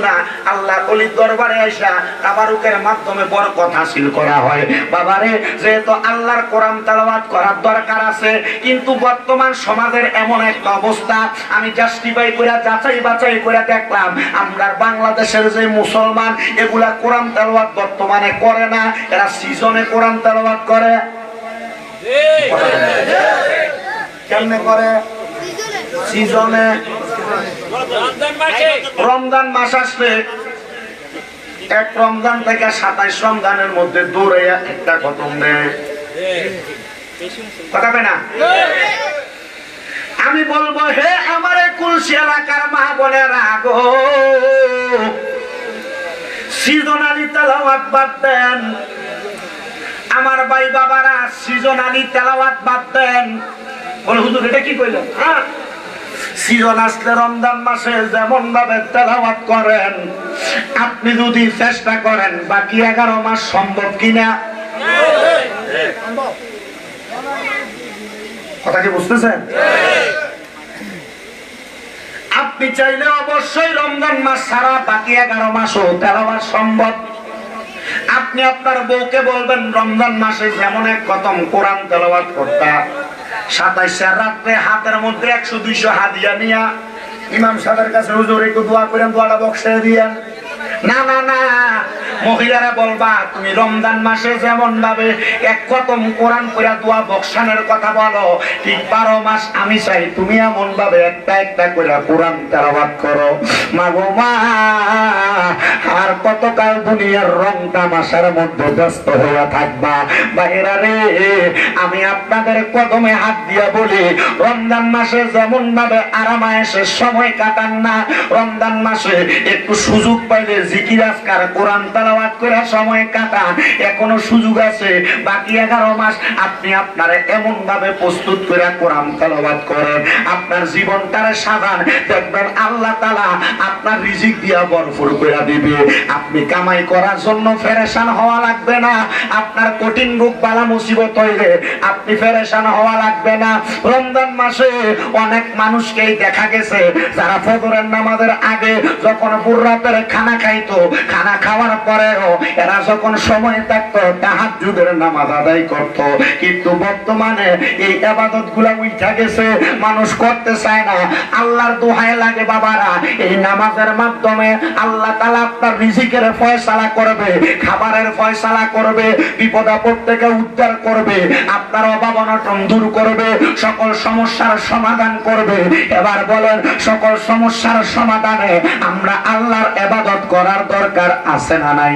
না, আল্লাহর ওলির দরবারে আইসা তাবারুকের মাধ্যমে বরকত হাসিল করা হয়। বাবারে, যেহেতু আল্লাহর কোরআন তেলাওয়াত করার দরকার আছে, কিন্তু বর্তমান সমাজের এমন একটা অবস্থা, আমি জাস্টিফাই করে যাচাই বাছাই করে দেখলাম, আমরা বাংলাদেশের যে মুসলমান এগুলা কোরআন তেলাওয়াত বর্তমানে করে না, এরা সিজনে কোরআন তেলাওয়াত করে। কেমনে করে? সিজনে। রমজান মাস আসলে এক রমজান থেকে 27 রমজানের মধ্যে দৌড়ে একটা খতম নেয়, কথা কয় না? আমি বলবো, হে আমার কুলসি এলাকার মা বোনেরা গো, সিজনালি তেলাওয়াত বাদ দেন। আমার ভাই বাবারা, সিজনালি তেলাওয়াত বাদ দেন। বলে হুজুর এটা কি কইলেন? হ্যাঁ, সিজন আসলে রমজান মাসে যেমন ভাবে তেলাওয়াত করেন, আপনি যদি চেষ্টা করেন বাকি 11 মাস সম্ভব কিনা? কথা কি বুঝতেছেন? আপনি চাইলে অবশ্যই রমজান মাস ছাড়া বাকি 11 মাসও তেলাওয়াত সম্ভব। আপনি আপনার বউকে বলবেন রমজান মাসে যেমন এক খতম কোরআন তেলাওয়াত করতা, 27 রাত্রে হাতের মধ্যে 100-200 হাদিয়া নিয়া ইমাম সাহেবের কাছে হুজুর একটু দোয়া করেন, দোয়াটা বক্সে দিয়েন। না না না, মহিলারা বলবা তুমি রমজান মাসে যেমন ভাবে এক খতম কোরআন পড়া দোয়া বক্সানের কথা বলো, ঠিক 12 মাস আমি চাই তুমি এমন ভাবে একটা একটা করে কোরআন তেলাওয়াত করো। মা গো মা, আর কতকাল দুনিয়ার রং তামাশার মধ্যে ব্যস্ত হয়ে থাকবা? বাইরা রে, আমি আপনাদের কদমে হাত দিয়া বলি, রমজান মাসে যেমন ভাবে আরামায়েশে সময় কাটান না, রমজান মাসে একটু সুযোগ পাইলে জিকির আজকার কোরআন তেলাওয়াত করে সময় কাটান। এখনো সুযোগ আছে, বাকি 11 মাস আপনি আপনারে এমন ভাবে প্রস্তুত করে কোরআন তেলাওয়াত করেন, আপনার জীবনটারে সাজান, দেখবেন আল্লাহ তাআলা আপনার রিজিক দিয়া ভরপুর করে দিবে। আপনি কামাই করার জন্য পেরেশান হওয়া লাগবে না, আপনার কঠিন রোগ বালা মুসিবত হইলে আপনি পেরেশান হওয়া লাগবে না। রমজান মাসে অনেক মানুষকেই দেখা গেছে যারা ফজরের নামাজের আগে যখন বুররাতের খানা খাইতো, খানা খাওয়ার পরেও এরা যখন সময় থাকতো তাহাজ্জুদের নামাজ আদায় করত, কিন্তু বর্তমানে এই ইবাদত গুলা উঠা গেছে, মানুষ করতে চায় না। আল্লাহর দোহাই লাগে বাবারা, এই নামাজের মাধ্যমে আল্লাহ তাআলা আপনার রিজিকের ফয়সালা করবে, খাবারের ফয়সালা করবে, বিপদ আপদ থেকে উদ্ধার করবে, আপনার অভাব অনটন দূর করবে, সকল সমস্যার সমাধান করবে। এবার বলেন, সকল সমস্যার সমাধানে আমরা আল্লাহর ইবাদত করার দরকার আছে না নাই?